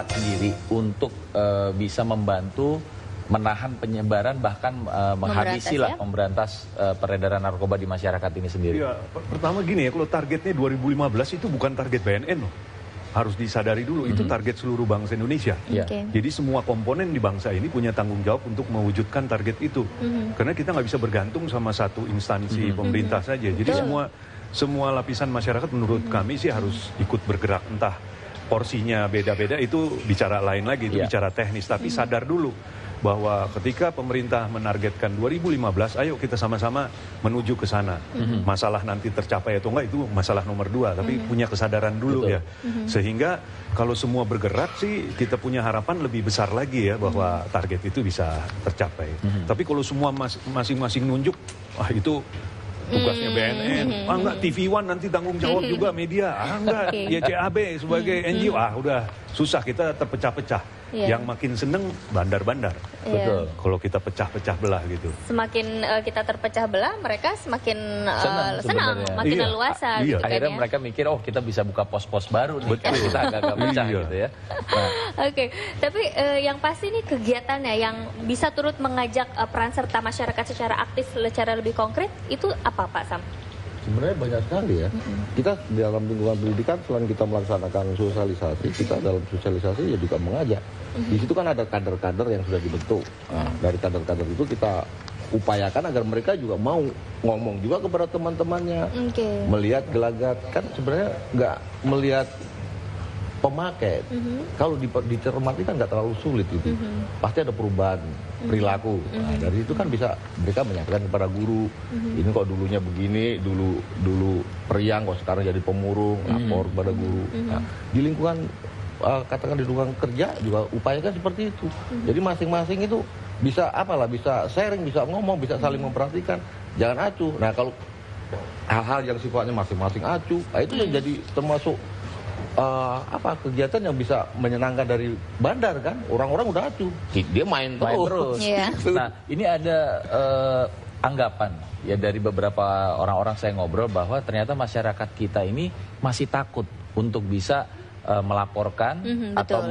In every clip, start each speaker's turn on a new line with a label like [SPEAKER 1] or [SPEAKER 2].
[SPEAKER 1] aparat sendiri untuk bisa membantu menahan penyebaran bahkan menghabisi lah memberantas peredaran narkoba di masyarakat ini sendiri?
[SPEAKER 2] Ya, pertama gini ya, kalau targetnya 2015 itu bukan target BNN loh. Harus disadari dulu, itu target seluruh bangsa Indonesia. Jadi semua komponen di bangsa ini punya tanggung jawab untuk mewujudkan target itu. Karena kita nggak bisa bergantung sama satu instansi pemerintah saja. Jadi semua lapisan masyarakat menurut kami sih harus ikut bergerak. Entah porsinya beda-beda, itu bicara lain lagi, itu bicara teknis. Tapi sadar dulu bahwa ketika pemerintah menargetkan 2015, ayo kita sama-sama menuju ke sana. Masalah nanti tercapai atau enggak itu masalah nomor 2, tapi punya kesadaran dulu ya. Sehingga kalau semua bergerak sih kita punya harapan lebih besar lagi ya bahwa target itu bisa tercapai. Tapi kalau semua masing-masing nunjuk, wah itu tugasnya BNN, enggak TV One nanti tanggung jawab juga media, enggak YCAB sebagai NGO, udah susah, kita terpecah-pecah. Yang makin seneng bandar-bandar. Betul. Kalau kita pecah-pecah belah gitu.
[SPEAKER 3] Semakin kita terpecah belah, mereka semakin senang, makin leluasa. Gitu
[SPEAKER 1] akhirnya
[SPEAKER 3] kan,
[SPEAKER 1] mereka mikir, oh kita bisa buka pos-pos baru nih, kan kita agak-agak pecah gitu ya. Nah.
[SPEAKER 3] Oke, tapi yang pasti nih kegiatannya yang bisa turut mengajak peran serta masyarakat secara aktif, secara lebih konkret, itu apa Pak Sam?
[SPEAKER 4] Sebenarnya banyak sekali ya. Kita di dalam lingkungan pendidikan selain kita melaksanakan sosialisasi, kita dalam sosialisasi ya juga mengajak. Di situ kan ada kader-kader yang sudah dibentuk. Nah, dari kader-kader itu kita upayakan agar mereka juga mau ngomong juga kepada teman-temannya, melihat gelagat. Kan sebenarnya nggak melihat pemakai. Kalau dicermati kan nggak terlalu sulit itu. Pasti ada perubahan perilaku. Nah, dari itu kan bisa mereka menyampaikan kepada guru, ini kok dulunya begini, dulu periang kok sekarang jadi pemurung, lapor kepada guru. Nah, di lingkungan katakan di lingkungan kerja juga upayakan seperti itu. Jadi masing-masing itu bisa bisa sharing, bisa ngomong, bisa saling memperhatikan. Jangan acuh. Nah, kalau hal-hal yang sifatnya masing-masing acuh, itu yang jadi termasuk kegiatan yang bisa menyenangkan dari bandar kan. Orang-orang udah acuh, dia main terus.
[SPEAKER 1] Nah, ini ada anggapan ya dari beberapa orang-orang saya ngobrol bahwa ternyata masyarakat kita ini masih takut untuk bisa melaporkan atau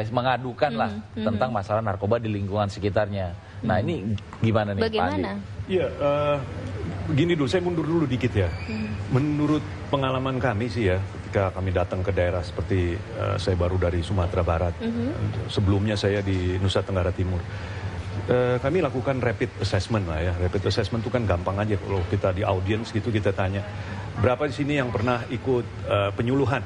[SPEAKER 1] mengadukan lah tentang masalah narkoba di lingkungan sekitarnya. Nah, ini gimana nih Pak Andi?
[SPEAKER 2] Iya, begini dulu, saya mundur dulu dikit ya. Menurut pengalaman kami sih ya, ketika kami datang ke daerah seperti saya baru dari Sumatera Barat, sebelumnya saya di Nusa Tenggara Timur, kami lakukan rapid assessment lah ya. Rapid assessment itu kan gampang aja, kalau kita di audiens gitu kita tanya, berapa di sini yang pernah ikut penyuluhan?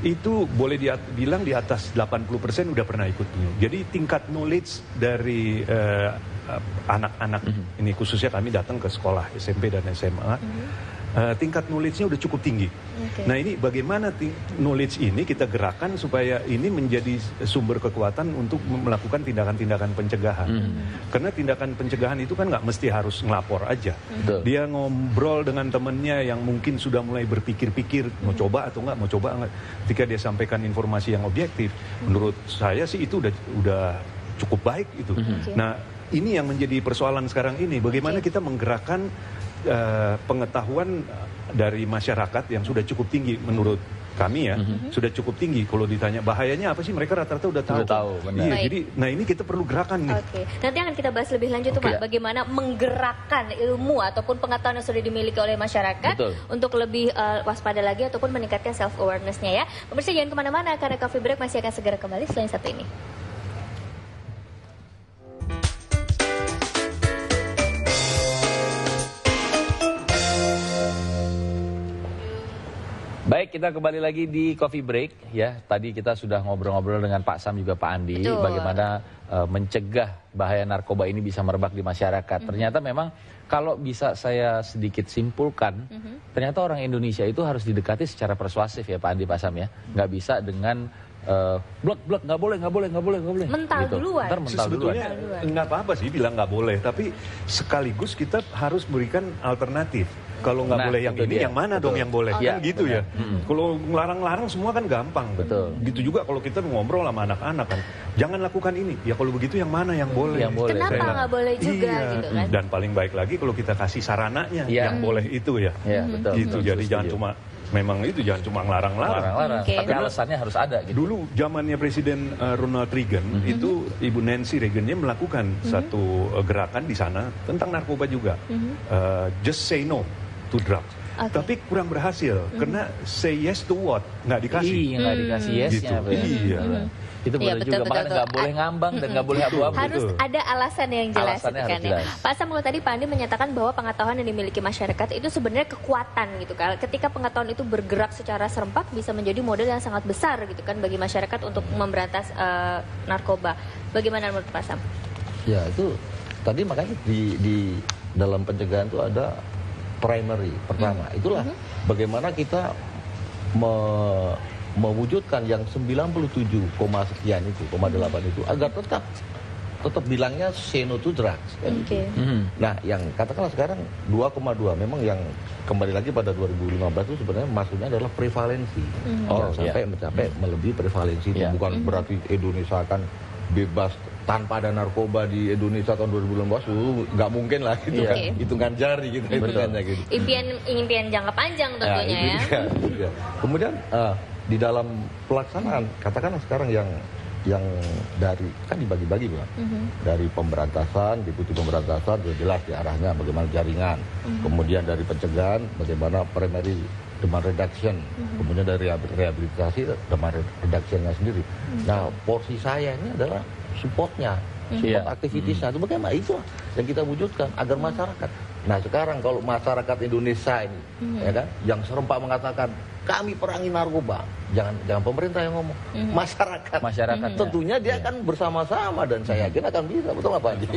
[SPEAKER 2] Itu boleh bilang di atas 80% udah pernah ikut penyuluhan. Jadi tingkat knowledge dari anak-anak ini, khususnya kami datang ke sekolah SMP dan SMA, tingkat knowledge-nya udah cukup tinggi. Nah, ini bagaimana knowledge ini kita gerakkan supaya ini menjadi sumber kekuatan untuk melakukan tindakan-tindakan pencegahan. Karena tindakan pencegahan itu kan nggak mesti harus ngelapor aja. Dia ngobrol dengan temennya yang mungkin sudah mulai berpikir-pikir mau coba atau nggak, mau coba nggak. Ketika dia sampaikan informasi yang objektif, menurut saya sih itu udah cukup baik itu. Nah, ini yang menjadi persoalan sekarang ini. Bagaimana kita menggerakkan pengetahuan dari masyarakat yang sudah cukup tinggi menurut kami ya, sudah cukup tinggi. Kalau ditanya bahayanya apa sih, mereka rata-rata udah tahu. Iya, jadi nah ini kita perlu gerakan nih.
[SPEAKER 3] Nanti akan kita bahas lebih lanjut tuh Pak, bagaimana menggerakkan ilmu ataupun pengetahuan yang sudah dimiliki oleh masyarakat untuk lebih waspada lagi ataupun meningkatkan self awareness-nya ya. Pemirsa jangan kemana-mana karena Coffee Break masih akan segera kembali selain satu ini.
[SPEAKER 1] Baik, kita kembali lagi di Coffee Break ya. Tadi kita sudah ngobrol-ngobrol dengan Pak Sam juga Pak Andi, bagaimana mencegah bahaya narkoba ini bisa merebak di masyarakat. Ternyata memang kalau bisa saya sedikit simpulkan, ternyata orang Indonesia itu harus didekati secara persuasif ya Pak Andi, Pak Sam ya. Nggak bisa dengan blok nggak boleh.
[SPEAKER 3] Mental gitu. Duluan.
[SPEAKER 2] Sebetulnya nggak apa-apa sih bilang nggak boleh, tapi sekaligus kita harus berikan alternatif. Kalau nggak boleh yang ini, yang mana dong yang boleh? Kan gitu ya. Kalau ngelarang-larang semua kan gampang. Gitu juga kalau kita ngobrol sama anak-anak kan, jangan lakukan ini. Ya kalau begitu yang mana yang boleh?
[SPEAKER 3] Kenapa nggak boleh juga gitu kan?
[SPEAKER 2] Dan paling baik lagi kalau kita kasih sarananya yang boleh itu ya.
[SPEAKER 1] Betul.
[SPEAKER 2] Gitu. Jadi jangan cuma memang itu jangan cuma ngelarang-larang.
[SPEAKER 1] Tapi alasannya harus ada gitu.
[SPEAKER 2] Dulu zamannya Presiden Ronald Reagan itu Ibu Nancy Reagan-nya melakukan satu gerakan di sana tentang narkoba juga. Just say no to drugs. Tapi kurang berhasil karena say yes to what? Nggak dikasih.
[SPEAKER 1] Iya, nggak dikasih yes-nya.
[SPEAKER 2] Gitu. Iya.
[SPEAKER 1] Itu benar juga, makanya nggak boleh ngambang dan nggak boleh abu-abu.
[SPEAKER 3] Harus ada alasan yang jelas.
[SPEAKER 1] Alasannya
[SPEAKER 3] kan,
[SPEAKER 1] harus jelas.
[SPEAKER 3] Pak Sam, tadi Pak Andi menyatakan bahwa pengetahuan yang dimiliki masyarakat itu sebenarnya kekuatan gitu kan. Ketika pengetahuan itu bergerak secara serempak bisa menjadi modal yang sangat besar gitu kan bagi masyarakat untuk memberantas narkoba. Bagaimana menurut Pak Sam?
[SPEAKER 4] Ya itu tadi makanya di dalam pencegahan itu ada primary pertama. Itulah bagaimana kita mewujudkan yang 97, sekian itu, 8 itu agar tetap bilangnya say no to drugs. Nah, yang katakanlah sekarang 2,2 memang yang kembali lagi pada 2015 itu sebenarnya maksudnya adalah prevalensi. Sampai mencapai melebihi prevalensi itu bukan berarti Indonesia akan bebas tanpa ada narkoba di Indonesia tahun 2015, nggak mungkin lah gitu kan, hitungan jari gitu.
[SPEAKER 3] Impian jangka panjang tentunya ya.
[SPEAKER 4] Kemudian di dalam pelaksanaan, katakanlah sekarang yang dari kan dibagi-bagi Bang. Dari pemberantasan, deputi pemberantasan sudah jelas di arahnya bagaimana jaringan. Kemudian dari pencegahan bagaimana primary demand reduction. Kemudian dari rehabilitasi demand reduction-nya sendiri. Nah, porsi saya ini adalah supportnya, support aktivitasnya. Itu bagaimana? Itu yang kita wujudkan agar masyarakat. Nah, sekarang kalau masyarakat Indonesia ini ya kan, yang serempak mengatakan kami perangi narkoba, jangan pemerintah yang ngomong, masyarakat tentunya dia akan bersama-sama dan saya yakin akan bisa, betul nggak Pak Haji?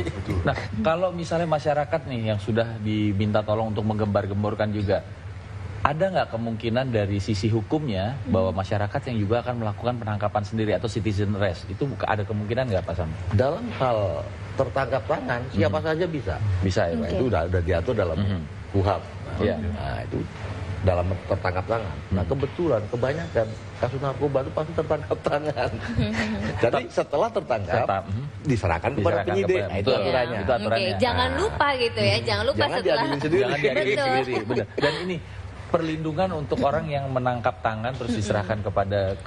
[SPEAKER 1] Nah, kalau misalnya masyarakat nih yang sudah diminta tolong untuk menggembar-gemborkan juga, ada nggak kemungkinan dari sisi hukumnya bahwa masyarakat yang juga akan melakukan penangkapan sendiri atau citizen arrest, itu ada kemungkinan nggak Pak Sam?
[SPEAKER 4] Dalam hal tertangkap tangan siapa saja bisa
[SPEAKER 1] ya Pak?
[SPEAKER 4] Itu udah diatur dalam KUHP. Nah, itu dalam tertangkap tangan. Nah, kebetulan kebanyakan kasus narkoba itu pasti tertangkap tangan. Jadi setelah tertangkap diserahkan kepada penyidik. Nah, itu aturannya.
[SPEAKER 3] Jangan lupa gitu ya, jangan lupa setelah
[SPEAKER 1] jangan diadili sendiri. Benar. Dan ini perlindungan untuk orang yang menangkap tangan terus diserahkan kepada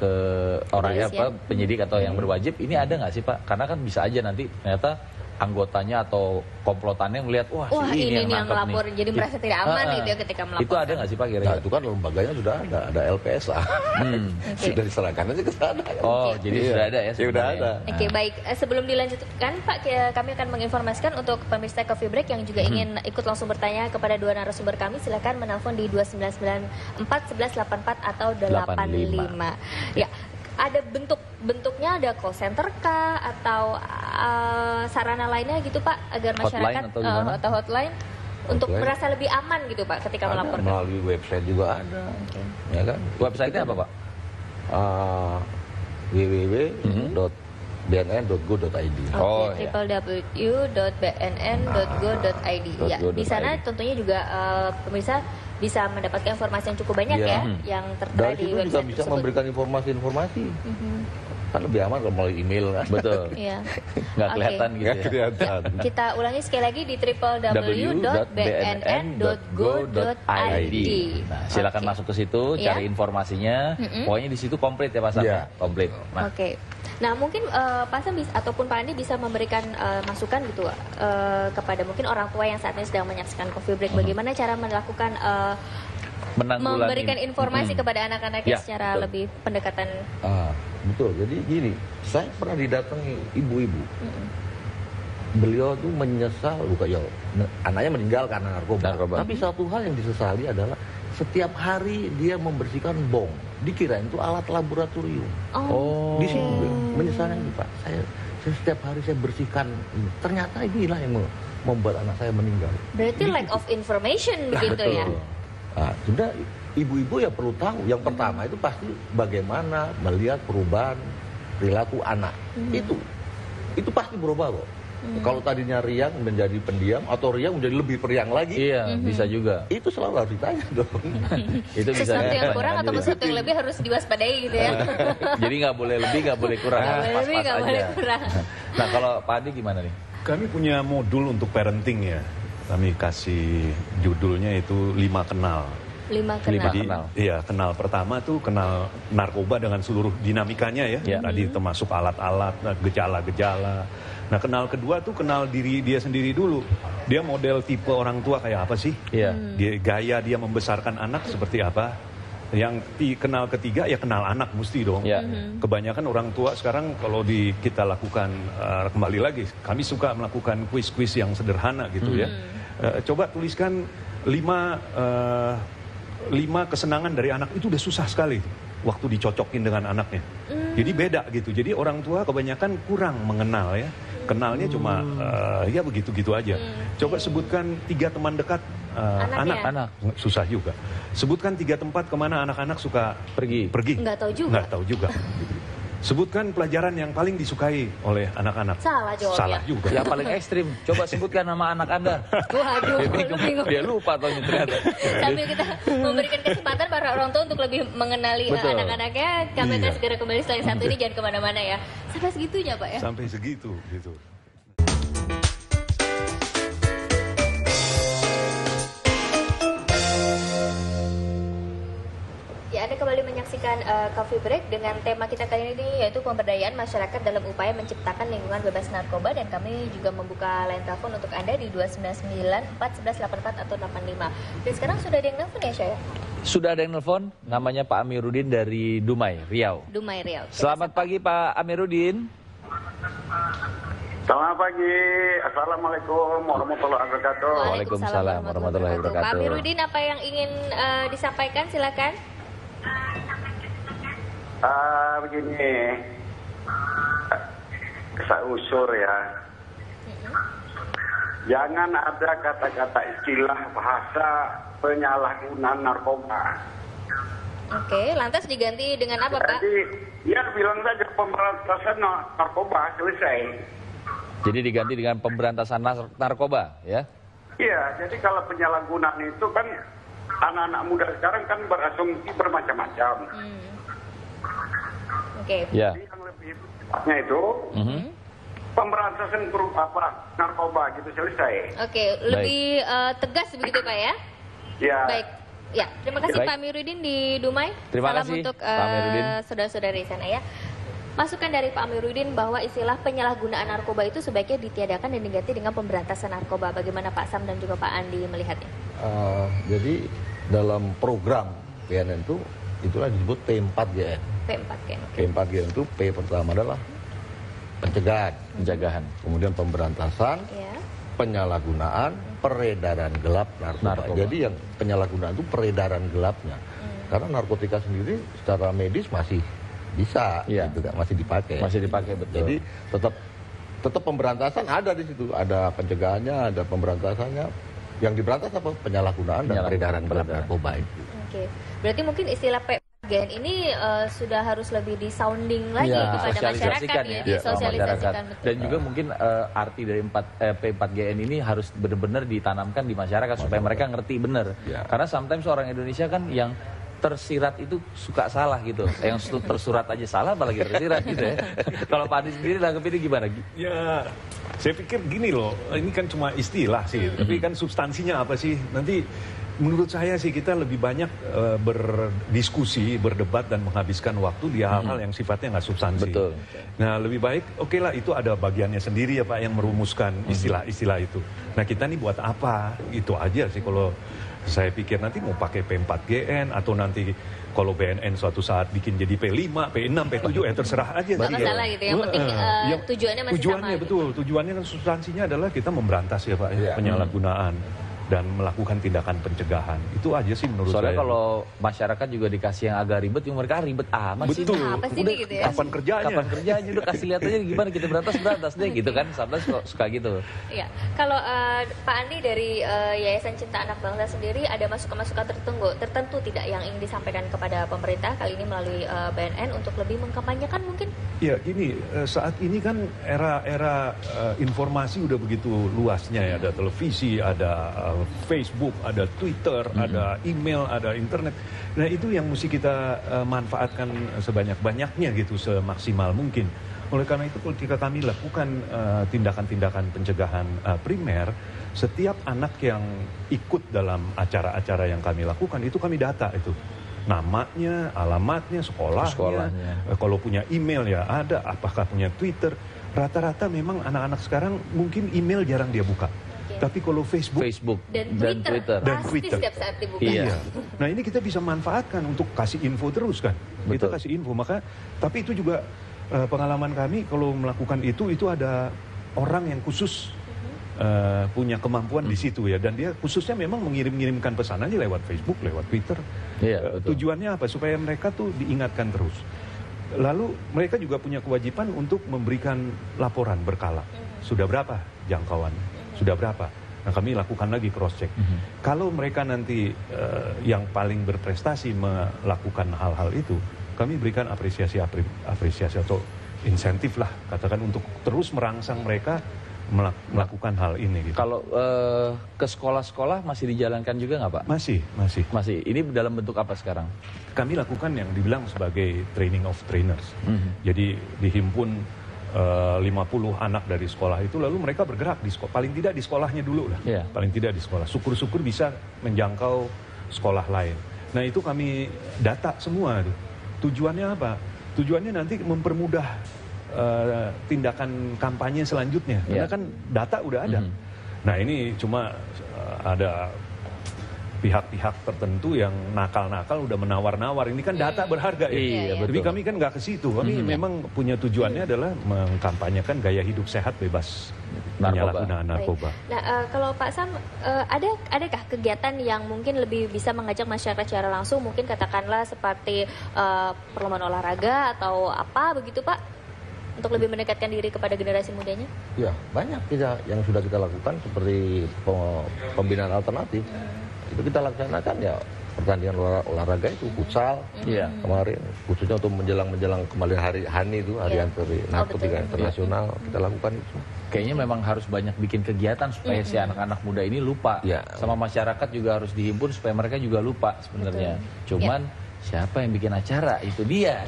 [SPEAKER 1] orang penyidik atau yang berwajib, ini ada nggak sih Pak? Karena kan bisa aja nanti ternyata anggotanya atau komplotannya melihat wah si ini yang
[SPEAKER 3] melapor
[SPEAKER 1] nih.
[SPEAKER 3] Jadi merasa tidak aman gitu ya ketika melapor.
[SPEAKER 1] Itu ada nggak sih Pak kira-kira?
[SPEAKER 4] Nah, itu kan lembaganya sudah ada LPS lah. Sudah diserahkan aja ke sana.
[SPEAKER 1] Jadi sudah ada ya.
[SPEAKER 4] Sudah ada.
[SPEAKER 3] Oke, baik. Sebelum dilanjutkan Pak, kami akan menginformasikan untuk pemirsa Coffee Break yang juga ingin ikut langsung bertanya kepada dua narasumber kami, silakan menelpon di 2994 1184 atau 85. Ya. Ada bentuknya, ada call center kah atau sarana lainnya gitu Pak, agar masyarakat atau hotline untuk merasa lebih aman gitu Pak ketika melaporkan?
[SPEAKER 4] Melalui website juga ada. Ya kan?
[SPEAKER 1] Website-nya apa Pak?
[SPEAKER 4] www.bnn.go.id.
[SPEAKER 3] www.bnn.go.id. Ya, di sana tentunya juga pemirsa bisa mendapatkan informasi yang cukup banyak yang tertera di website
[SPEAKER 4] juga bisa memberikan informasi-informasi. Kan lebih aman kalau melalui email kan.
[SPEAKER 1] Betul. Nggak kelihatan gitu ya.
[SPEAKER 3] Kita ulangi sekali lagi di www.bnn.go.id.
[SPEAKER 1] Nah, silakan masuk ke situ, cari informasinya. Pokoknya di situ komplit ya Pak Sam. Komplit.
[SPEAKER 3] Nah, mungkin Pak Sam ataupun Pak Andi bisa memberikan masukan gitu kepada mungkin orang tua yang saat ini sedang menyaksikan Coffee Break, bagaimana cara melakukan memberikan informasi kepada anak-anaknya secara lebih pendekatan.
[SPEAKER 4] Betul, jadi gini, saya pernah didatangi ibu-ibu. Beliau tuh menyesal, anaknya meninggal karena narkoba. Tapi satu hal yang disesali adalah setiap hari dia membersihkan bong. Dikirain itu alat laboratorium. Di sini menyesalnya ini Pak. Saya setiap hari saya bersihkan. Ternyata inilah yang membuat anak saya meninggal.
[SPEAKER 3] Berarti lack of information begitu ya?
[SPEAKER 4] Nah, sudah ibu-ibu ya perlu tahu. Yang pertama itu pasti bagaimana melihat perubahan perilaku anak. Itu pasti berubah kok. Kalau tadinya riang menjadi pendiam atau riang menjadi lebih periang lagi.
[SPEAKER 1] Iya, bisa juga.
[SPEAKER 4] Itu selalu harus ditanya dong.
[SPEAKER 1] Itu bisa
[SPEAKER 3] sesuatu yang kurang atau sesuatu yang lebih harus diwaspadai gitu ya.
[SPEAKER 1] Jadi nggak boleh lebih, nggak boleh kurang.
[SPEAKER 3] Nggak boleh kurang.
[SPEAKER 1] Nah, kalau Pak Adi gimana nih?
[SPEAKER 2] Kami punya modul untuk parenting ya. Kami kasih judulnya itu 5 kenal.
[SPEAKER 3] kenal.
[SPEAKER 2] Iya, kenal pertama tuh kenal narkoba dengan seluruh dinamikanya ya. Tadi termasuk alat-alat, gejala-gejala. Nah, kenal kedua tuh kenal diri dia sendiri dulu. Dia model tipe orang tua kayak apa sih? Dia gaya dia membesarkan anak seperti apa? Yang kenal ketiga ya kenal anak mesti dong. Kebanyakan orang tua sekarang kalau kita lakukan kembali lagi, kami suka melakukan kuis-kuis yang sederhana gitu ya. Coba tuliskan 5 kesenangan dari anak, itu udah susah sekali waktu dicocokin dengan anaknya. Jadi beda gitu. Jadi orang tua kebanyakan kurang mengenal ya. Kenalnya cuma ya begitu-gitu aja. Coba sebutkan 3 teman dekat anak-anak. Susah juga. Sebutkan 3 tempat kemana anak-anak suka pergi.
[SPEAKER 3] Nggak tahu juga.
[SPEAKER 2] Sebutkan pelajaran yang paling disukai oleh anak-anak.
[SPEAKER 3] Salah jawabnya.
[SPEAKER 2] Salah juga.
[SPEAKER 1] Yang paling ekstrim, coba sebutkan nama anak Anda.
[SPEAKER 3] Waduh, bingung.
[SPEAKER 1] Dia lupa taunya ternyata.
[SPEAKER 3] Sambil kita memberikan kesempatan para orang tua untuk lebih mengenali anak-anaknya, kami akan segera kembali setelah satu ini, jangan kemana-mana ya. Sampai segitunya Pak ya?
[SPEAKER 2] Sampai segitu gitu.
[SPEAKER 3] Ya, Anda kembali menyaksikan Coffee Break dengan tema kita kali ini yaitu pemberdayaan masyarakat dalam upaya menciptakan lingkungan bebas narkoba, dan kami juga membuka line telepon untuk Anda di 299-411-84 atau 85. Dan sekarang sudah ada yang nelfon ya, Syah?
[SPEAKER 1] Sudah ada yang nelfon, namanya Pak Amiruddin dari Dumai, Riau. Selamat pagi Pak Amiruddin.
[SPEAKER 5] Selamat pagi, Assalamualaikum warahmatullahi wabarakatuh.
[SPEAKER 1] Waalaikumsalam warahmatullahi wabarakatuh.
[SPEAKER 3] Pak Amiruddin, apa yang ingin disampaikan, silakan.
[SPEAKER 5] Begini, saya usur ya. Jangan ada kata-kata istilah bahasa penyalahgunaan narkoba.
[SPEAKER 3] Oke, lantas diganti dengan apa, Pak?
[SPEAKER 5] Jadi, ya bilang saja pemberantasan narkoba selesai.
[SPEAKER 1] Jadi diganti dengan pemberantasan narkoba, ya?
[SPEAKER 5] Iya, jadi kalau penyalahgunaan itu kan anak-anak muda sekarang kan berasumsi bermacam-macam.
[SPEAKER 3] Oke.
[SPEAKER 1] Ya.
[SPEAKER 5] Jadi yang lebih tepatnya itu pemberantasan narkoba gitu selesai.
[SPEAKER 3] Oke, lebih tegas begitu Pak ya?
[SPEAKER 5] Ya.
[SPEAKER 3] Baik. Ya, terima kasih Pak Amiruddin di Dumai.
[SPEAKER 1] Terima
[SPEAKER 3] Salam
[SPEAKER 1] kasih
[SPEAKER 3] untuk
[SPEAKER 1] Pak Amiruddin.
[SPEAKER 3] saudara-saudara di sana ya. Masukan dari Pak Amiruddin bahwa istilah penyalahgunaan narkoba itu sebaiknya ditiadakan dan diganti dengan pemberantasan narkoba. Bagaimana Pak Sam dan juga Pak Andi melihatnya?
[SPEAKER 4] Jadi dalam program PNN itu itulah disebut P4GN. P4GN itu P pertama adalah pencegahan, kemudian pemberantasan, penyalahgunaan, peredaran gelap narkoba. Jadi yang penyalahgunaan itu peredaran gelapnya. Karena narkotika sendiri secara medis masih bisa, gitu kan, masih dipakai.
[SPEAKER 1] Betul.
[SPEAKER 4] Jadi tetap pemberantasan ada di situ, ada pencegahannya, ada pemberantasannya. Yang diberantas apa? Penyalahgunaan dan peredaran gelap narkoba itu.
[SPEAKER 3] Oke, berarti mungkin istilah P4GN ini sudah harus lebih di-sounding lagi kepada masyarakat ya, disosialisasikan.
[SPEAKER 1] Dan juga mungkin arti dari P4GN ini harus benar-benar ditanamkan di masyarakat supaya mereka ngerti benar. Karena sometimes orang Indonesia kan yang tersirat itu suka salah gitu. Yang tersurat aja salah apalagi tersirat gitu ya. Kalau Pak Adi sendiri nanggepinnya gimana?
[SPEAKER 2] Ya, saya pikir gini loh, ini kan cuma istilah sih, tapi kan substansinya apa sih? Nanti menurut saya sih kita lebih banyak berdiskusi, berdebat dan menghabiskan waktu di hal-hal yang sifatnya nggak substansi.
[SPEAKER 1] Betul.
[SPEAKER 2] Nah, lebih baik oke lah itu ada bagiannya sendiri ya Pak yang merumuskan istilah-istilah itu. Nah, kita nih buat apa? Itu aja sih kalau saya pikir nanti mau pakai P4GN atau nanti kalau BNN suatu saat bikin jadi P5, P6, P7 terserah aja.
[SPEAKER 3] Nggak masalah gitu, yang penting tujuannya masih sama.
[SPEAKER 2] Betul, tujuannya dan substansinya adalah kita memberantas ya Pak penyalahgunaan dan melakukan tindakan pencegahan. Itu aja sih menurut saya.
[SPEAKER 1] Soalnya kalau masyarakat juga dikasih yang agak ribet, yang mereka ribet amat sih.
[SPEAKER 2] Betul.
[SPEAKER 3] Apa sih
[SPEAKER 2] Udah,
[SPEAKER 3] gitu ya?
[SPEAKER 2] Kapan kerjanya?
[SPEAKER 1] Udah kasih lihat aja gimana kita berantas deh gitu kan. Sometimes suka gitu.
[SPEAKER 3] Iya. Kalau Pak Andi dari Yayasan Cinta Anak Bangsa sendiri ada masukan-masukan tertentu tidak yang ingin disampaikan kepada pemerintah kali ini melalui BNN untuk lebih mengkampanyekan mungkin?
[SPEAKER 2] Ya gini, saat ini kan era informasi udah begitu luasnya ya. Ada televisi, ada Facebook, ada Twitter, ada email, ada internet. Nah itu yang mesti kita manfaatkan sebanyak-banyaknya gitu, semaksimal mungkin Oleh karena itu ketika kami lakukan tindakan-tindakan pencegahan primer, setiap anak yang ikut dalam acara-acara yang kami lakukan itu kami data itu. Namanya, alamatnya, sekolahnya. Kalau punya email ya ada, apakah punya Twitter. Rata-rata memang anak-anak sekarang mungkin email jarang dia buka. Tapi kalau Facebook
[SPEAKER 3] dan Twitter pasti setiap saat dibuka.
[SPEAKER 2] Iya. Nah ini kita bisa manfaatkan untuk kasih info terus kan. Betul. Kita kasih info, tapi itu juga pengalaman kami kalau melakukan itu ada orang yang khusus punya kemampuan di situ ya, dan dia khususnya memang mengirimkan pesan aja lewat Facebook, lewat Twitter. Tujuannya apa? Supaya mereka tuh diingatkan terus. Lalu mereka juga punya kewajiban untuk memberikan laporan berkala. Sudah berapa jangkauan? Sudah berapa? Nah kami lakukan lagi cross check. Kalau mereka nanti yang paling berprestasi melakukan hal-hal itu, kami berikan apresiasi atau insentif lah, katakan, untuk terus merangsang mereka melakukan hal ini. Gitu.
[SPEAKER 1] Kalau ke sekolah-sekolah masih dijalankan juga nggak Pak?
[SPEAKER 2] Masih.
[SPEAKER 1] Ini dalam bentuk apa sekarang?
[SPEAKER 2] Kami lakukan yang dibilang sebagai training of trainers. Jadi dihimpun 50 anak dari sekolah itu, lalu mereka bergerak di sekolah. Paling tidak di sekolahnya dulu lah. Paling tidak di sekolah. Syukur-syukur bisa menjangkau sekolah lain. Nah itu kami data semua. Tujuannya apa? Tujuannya nanti mempermudah tindakan kampanye selanjutnya, karena kan data udah ada. Nah ini cuma ada pihak-pihak tertentu yang nakal-nakal udah menawar-nawar. Ini kan data berharga ya. Jadi kami kan nggak ke situ. Kami memang punya tujuannya adalah mengkampanyekan gaya hidup sehat bebas penyalahgunaan narkoba.
[SPEAKER 3] Nah kalau Pak Sam, adakah kegiatan yang mungkin lebih bisa mengajak masyarakat secara langsung, mungkin katakanlah seperti perlombaan olahraga atau apa begitu Pak? Untuk lebih mendekatkan diri kepada generasi mudanya?
[SPEAKER 4] Ya, banyak yang sudah kita lakukan, seperti pembinaan alternatif. Itu kita laksanakan ya, pertandingan olahraga itu, futsal. Kemarin, khususnya untuk menjelang kembali hari HANI itu, Hari Anti Narkotika Internasional, kita lakukan itu.
[SPEAKER 1] Kayaknya memang harus banyak bikin kegiatan supaya si anak-anak muda ini lupa. Sama masyarakat juga harus dihimpun supaya mereka juga lupa sebenarnya. Cuman siapa yang bikin acara? Itu dia.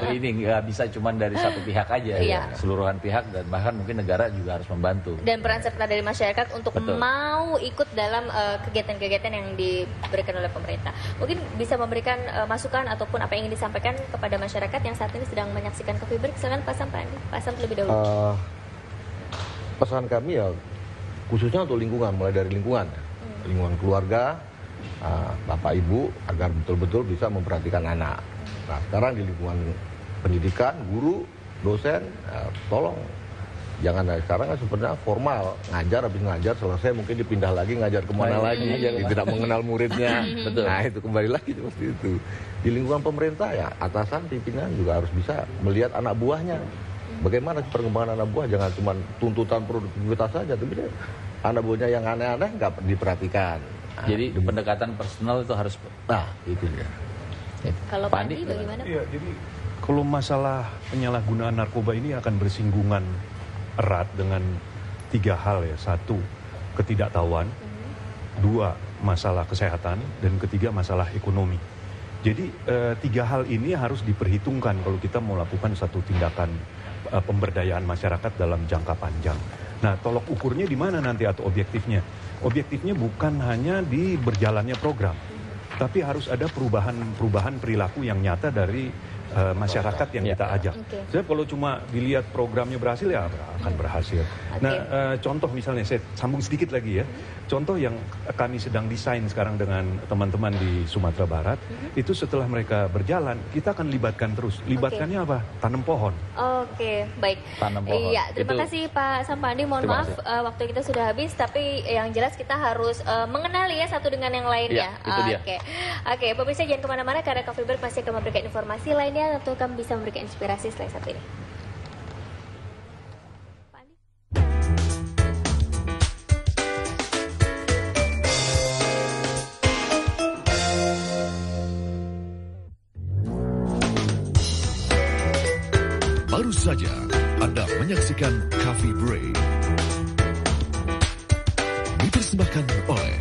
[SPEAKER 1] Jadi ini nggak bisa cuma dari satu pihak aja, keseluruhan pihak, dan bahkan mungkin negara juga harus membantu.
[SPEAKER 3] Dan peran serta dari masyarakat untuk mau ikut dalam kegiatan-kegiatan yang diberikan oleh pemerintah. Mungkin bisa memberikan masukan ataupun apa yang ingin disampaikan kepada masyarakat yang saat ini sedang menyaksikan Coffee Break. Silakan Pak Sam, Pak Sam terlebih dahulu.
[SPEAKER 4] Pesan kami ya khususnya untuk lingkungan, mulai dari lingkungan keluarga, Bapak Ibu, agar betul-betul bisa memperhatikan anak. Nah sekarang di lingkungan pendidikan, guru, dosen, tolong jangan sekarang kan sebenarnya formal, ngajar, habis ngajar selesai mungkin dipindah lagi ngajar kemana lagi, tidak mengenal muridnya. Nah itu kembali lagi seperti itu. Di lingkungan pemerintah ya atasan, pimpinan juga harus bisa melihat anak buahnya. Bagaimana perkembangan anak buah, jangan cuma tuntutan produktivitas saja, tapi anak buahnya yang aneh-aneh nggak diperhatikan.
[SPEAKER 1] Jadi pendekatan personal itu harus.
[SPEAKER 4] Itu ya.
[SPEAKER 3] Kalau Pak Andi bagaimana?
[SPEAKER 2] Iya, jadi kalau masalah penyalahgunaan narkoba ini akan bersinggungan erat dengan 3 hal ya. 1, ketidaktahuan. 2, masalah kesehatan. Dan 3, masalah ekonomi. Jadi 3 hal ini harus diperhitungkan kalau kita mau lakukan satu tindakan pemberdayaan masyarakat dalam jangka panjang. Nah, tolok ukurnya di mana nanti atau objektifnya? Objektifnya bukan hanya di berjalannya program, tapi harus ada perubahan perilaku yang nyata dari masyarakat yang kita ajak. Sebab kalau cuma dilihat programnya berhasil ya akan berhasil. Nah, contoh misalnya saya sambung sedikit lagi ya. Contoh yang kami sedang desain sekarang dengan teman-teman di Sumatera Barat, itu setelah mereka berjalan, kita akan libatkan terus. Libatkannya apa? Tanam pohon.
[SPEAKER 3] Baik.
[SPEAKER 1] Tanam pohon.
[SPEAKER 3] Iya, terima kasih Pak Sampandi. Mohon maaf waktu kita sudah habis, tapi yang jelas kita harus mengenali ya satu dengan yang lainnya.
[SPEAKER 1] Itu dia.
[SPEAKER 3] Oke, pemirsa jangan kemana-mana karena Coffee Break masih akan memberikan informasi lainnya atau kami bisa memberikan inspirasi setelah satu ini.
[SPEAKER 6] Baru saja Anda menyaksikan Coffee Break. Dipersembahkan oleh